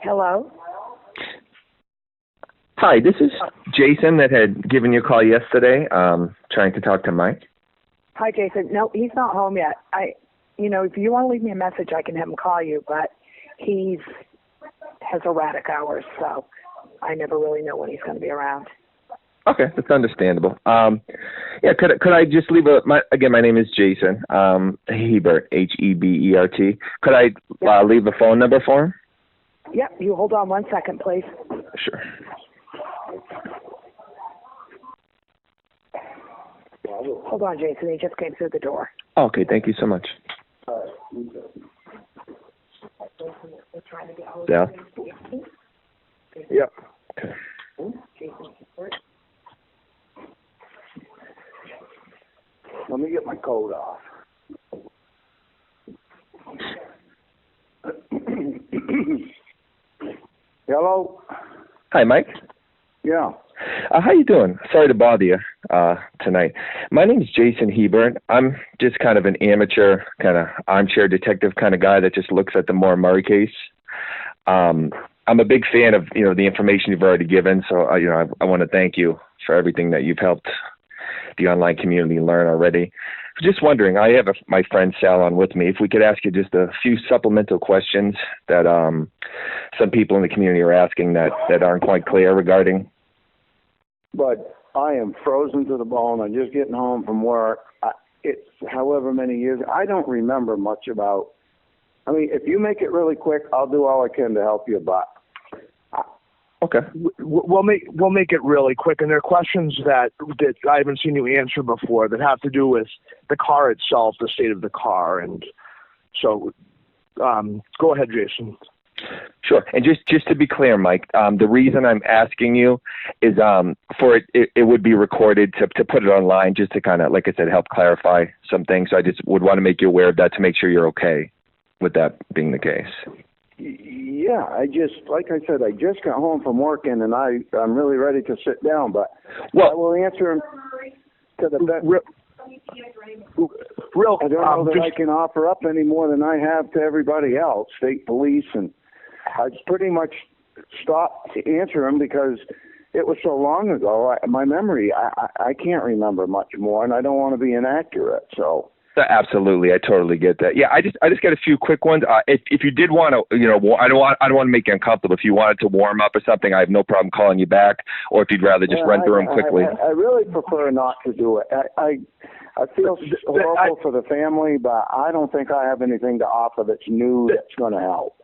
Hello? Hi, this is Jason that had given you a call yesterday, trying to talk to Mike. Hi, Jason. No, he's not home yet. If you want to leave me a message, I can have him call you, but he has erratic hours, so I never really know when he's going to be around. Okay, that's understandable. Could I just leave my name is Jason, Hebert, Hebert. Could I leave a phone number for him? Yep, you hold on 1 second, please. Sure. Hold on, Jason. He just came through the door. Okay, thank you so much. Yeah. Yep. Okay. Let me get my coat off. Hello? Hi, Mike. Yeah. How you doing? Sorry to bother you tonight. My name is Jason Hebert. I'm just kind of an amateur, kind of armchair detective kind of guy that just looks at the Maura Murray case. I'm a big fan of the information you've already given, so I want to thank you for everything that you've helped the online community learn already. Just wondering, I have my friend Sal on with me. If we could ask you just a few supplemental questions that some people in the community are asking that aren't quite clear regarding. But I am frozen to the bone. I'm just getting home from work. It's however many years. I don't remember much about. I mean, if you make it really quick, I'll do all I can to help you. But okay, we'll make it really quick. And there are questions that I haven't seen you answer before that have to do with the car itself, the state of the car, and so go ahead, Jason. Sure. And just to be clear, Mike, the reason I'm asking you is for it would be recorded to put it online just to kind of, like I said, help clarify some things. So I just would want to make you aware of that to make sure you're okay with that being the case. Yeah, like I said, I just got home from working and I'm really ready to sit down, but I will answer him to the best. I don't know that I can offer up any more than I have to everybody else, state police, and I pretty much stopped to answer him because it was so long ago. My memory, I can't remember much more, and I don't want to be inaccurate. So absolutely, I totally get that. Yeah, I just got a few quick ones. If you did want to, I don't want to make you uncomfortable. If you wanted to warm up or something, I have no problem calling you back. Or if you'd rather just run through them quickly. I really prefer not to do it. I feel horrible for the family, but I don't think I have anything to offer that's new that's going to help.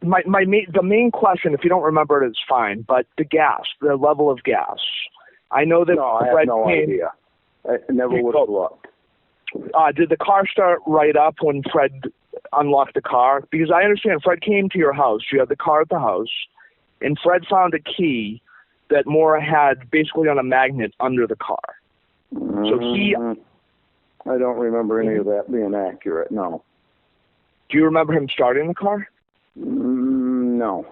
The main question, if you don't remember it, it's fine. But the level of gas. I know that. No, I have no idea. I never would have looked. Did the car start right up when Fred unlocked the car? Because I understand Fred came to your house. You had the car at the house, and Fred found a key that Maura had basically on a magnet under the car. Mm-hmm. So I don't remember any of that being accurate, no. Do you remember him starting the car? No.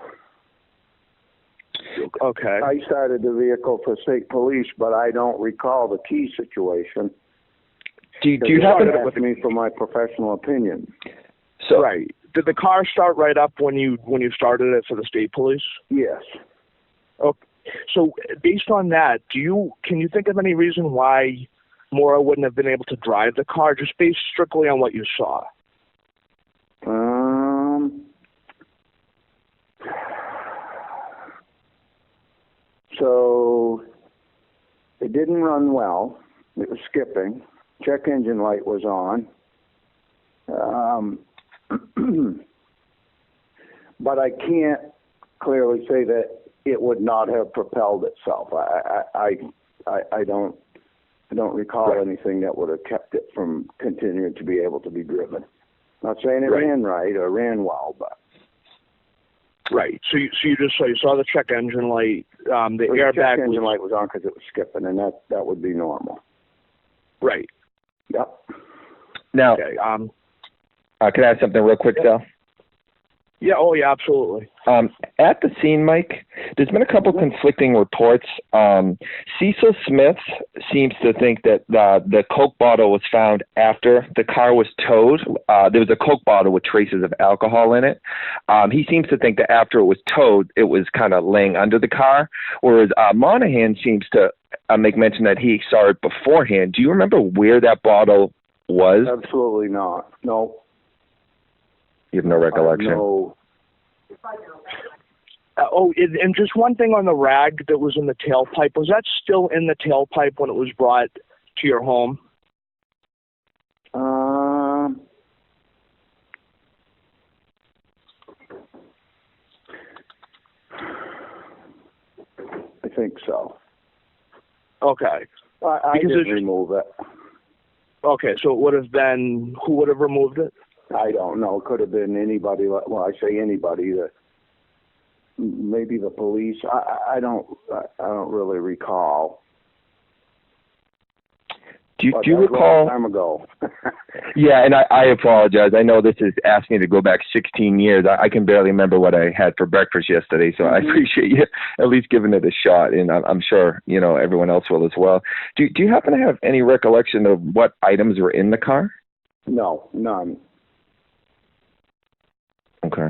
Okay. I started the vehicle for state police, but I don't recall the key situation. Do you happen to ask me for my professional opinion? So right. Did the car start right up when you started it for the state police? Yes. Okay. So based on that, can you think of any reason why Maura wouldn't have been able to drive the car, just based strictly on what you saw? So it didn't run well. It was skipping. Check engine light was on. But I can't clearly say that it would not have propelled itself. I don't recall anything that would have kept it from continuing to be able to be driven. Not saying it ran right or ran well, but right. So you saw the check engine light. The airbag. Check engine light was on because it was skipping, and that would be normal. Right. Yep. Now, okay. can I ask something real quick, Sal? Yeah. Oh, yeah. Absolutely. At the scene, Mike, there's been a couple conflicting reports. Cecil Smith seems to think that the Coke bottle was found after the car was towed. There was a Coke bottle with traces of alcohol in it. He seems to think that after it was towed, it was kind of laying under the car, whereas Monahan seems to make mention that he saw it beforehand. Do you remember where that bottle was? Absolutely not. No. You have no recollection? No. And just one thing on the rag that was in the tailpipe. Was that still in the tailpipe when it was brought to your home? I think so. Okay. I didn't remove it. Okay, so it would have been, who would have removed it? I don't know. It could have been anybody. Well, I say anybody. Maybe the police. I don't really recall. Do you recall? A long time ago. Yeah, and I apologize. I know this is asking me to go back 16 years. I can barely remember what I had for breakfast yesterday, so I appreciate you at least giving it a shot, and I'm sure everyone else will as well. Do you happen to have any recollection of what items were in the car? No, none. Okay.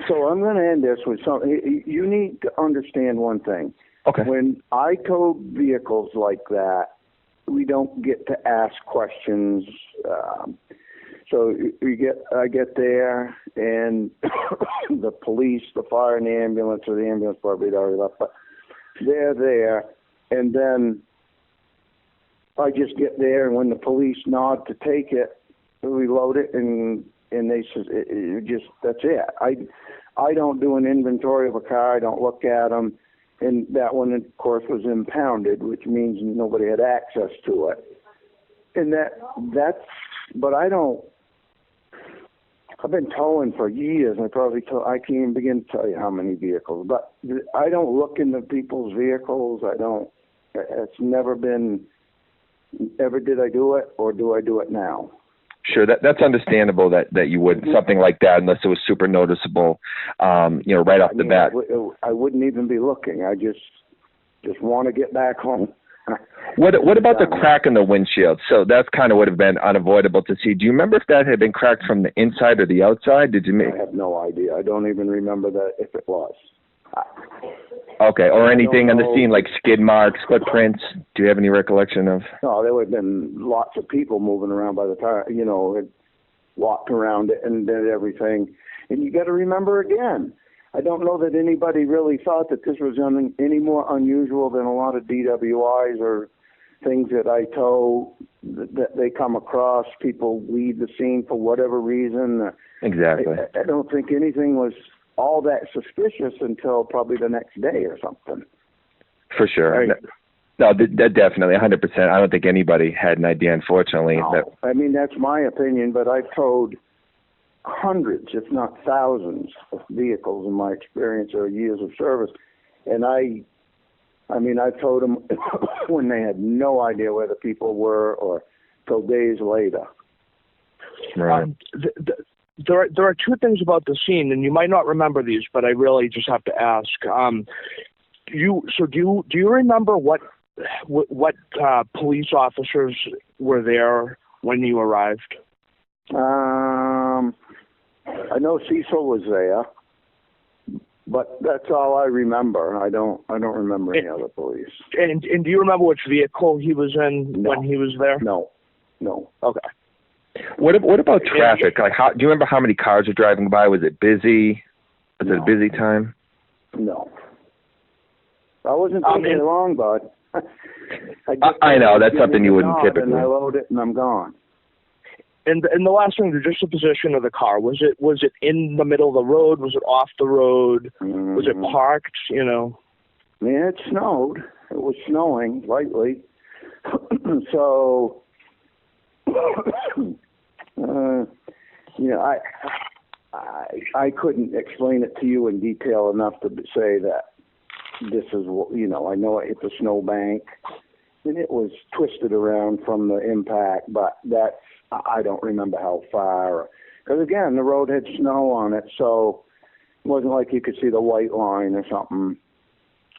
So I'm going to end this with something. You need to understand one thing. Okay. When I tow vehicles like that, we don't get to ask questions. So I get there, and the police, the fire, and the ambulance, or the ambulance probably already left, but they're there, and then I just get there, and when the police nod to take it, we load it, and they says that's it. I don't do an inventory of a car. I don't look at them. And that one, of course, was impounded, which means nobody had access to it. And but I don't. I've been towing for years. I can't even begin to tell you how many vehicles. But I don't look into people's vehicles. I don't. It's never been. Ever did I do it, or do I do it now? Sure, that's understandable that you would something like that unless it was super noticeable, right off the bat. I wouldn't even be looking. I just want to get back home. What about the crack in the windshield? So that's kind of would have been unavoidable to see. Do you remember if that had been cracked from the inside or the outside? I have no idea. I don't even remember that if it was. Okay, or anything on the scene like skid marks, footprints? Do you have any recollection of? No, there would have been lots of people moving around by the time, had walked around it and did everything. And you got to remember again, I don't know that anybody really thought that this was any more unusual than a lot of DWIs or things that I tow that they come across. People leave the scene for whatever reason. Exactly. I don't think anything was all that suspicious until probably the next day or something. For sure. No, that definitely, 100%. I don't think anybody had an idea, unfortunately. No. I mean, that's my opinion, but I've towed hundreds, if not thousands, of vehicles in my experience or years of service. And I towed them when they had no idea where the people were or till days later. Right. There are two things about the scene, and you might not remember these, but I really just have to ask. Do you remember what police officers were there when you arrived? I know Cecil was there, but that's all I remember. I don't remember any other police. And do you remember which vehicle he was in when he was there? No. Okay. What about traffic? Like, do you remember how many cars were driving by? Was it busy? Was it a busy time? No. I wasn't taking long, bud. I know that's something you wouldn't typically. And I load it and I'm gone. And the last thing, just the position of the car. Was it in the middle of the road? Was it off the road? Mm-hmm. Was it parked? Yeah, it snowed. It was snowing lightly. So, I couldn't explain it to you in detail enough to say that this is what, I know it hit the snowbank and it was twisted around from the impact, but I don't remember how far. Because again, the road had snow on it, so it wasn't like you could see the white line or something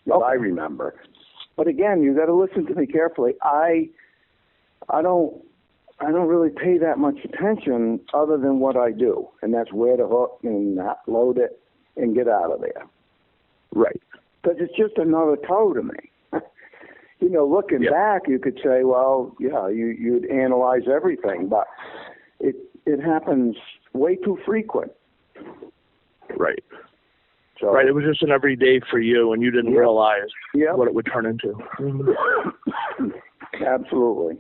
that I remember. But again, you got to listen to me carefully. I don't really pay that much attention other than what I do, and that's wear the hook and load it and get out of there. Right. Because it's just another tow to me. You know, looking back, you could say, well, yeah, you'd analyze everything, but it happens way too frequent. Right. So, right. It was just an everyday for you, and you didn't realize what it would turn into. Absolutely.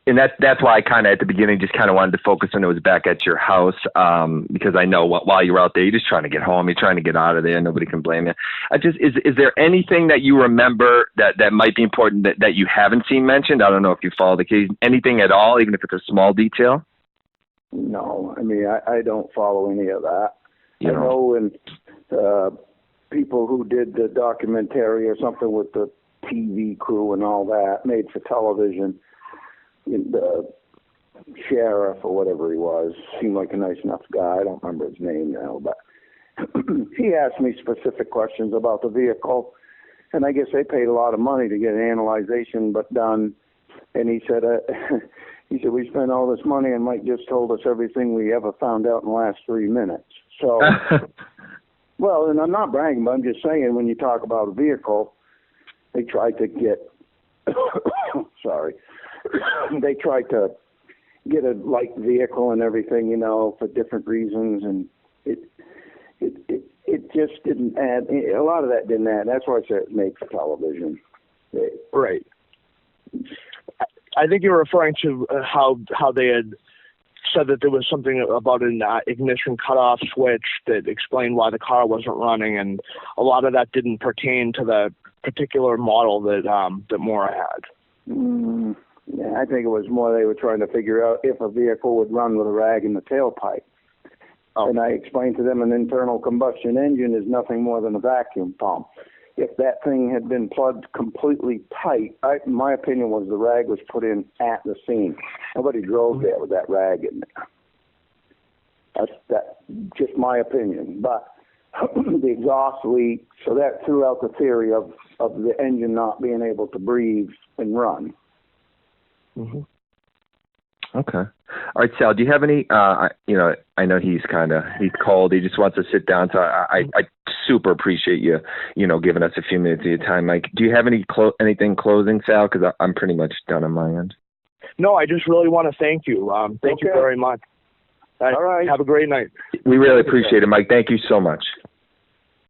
And that's why I kind of at the beginning just kind of wanted to focus on it was back at your house, because I know while you're out there, you're just trying to get home, you're trying to get out of there. Nobody can blame you. Is there anything that you remember that might be important that you haven't seen mentioned? I don't know if you follow the case, anything at all, even if it's a small detail. No, I mean I don't follow any of that. You I know when people who did the documentary or something with the TV crew and all that made for television. The sheriff or whatever he was seemed like a nice enough guy. I don't remember his name now, but he asked me specific questions about the vehicle, and I guess they paid a lot of money to get an analyzation done. And he said, we spent all this money, and Mike just told us everything we ever found out in the last 3 minutes. So, well, and I'm not bragging, but I'm just saying when you talk about a vehicle, they tried to get, sorry. They tried to get a light vehicle and everything, you know, for different reasons, and it just didn't add. A lot of that didn't add. That's why I said it made for television. Right. I think you're referring to how they had said that there was something about an ignition cutoff switch that explained why the car wasn't running, and a lot of that didn't pertain to the particular model that Maura had. Yeah, I think it was more they were trying to figure out if a vehicle would run with a rag in the tailpipe. Oh. And I explained to them an internal combustion engine is nothing more than a vacuum pump. If that thing had been plugged completely tight, my opinion was the rag was put in at the scene. Nobody drove there with that rag in there. That's just my opinion. But the exhaust leak, so that threw out the theory of the engine not being able to breathe and run. Mm-hmm. Okay. All right, Sal, do you have any, I know he's cold. He just wants to sit down. So I super appreciate you, giving us a few minutes of your time. Mike, do you have anything closing, Sal? Because I'm pretty much done on my end. No, I just really want to thank you. Thank you very much. All right. Have a great night. We really appreciate it, Mike. Thank you so much.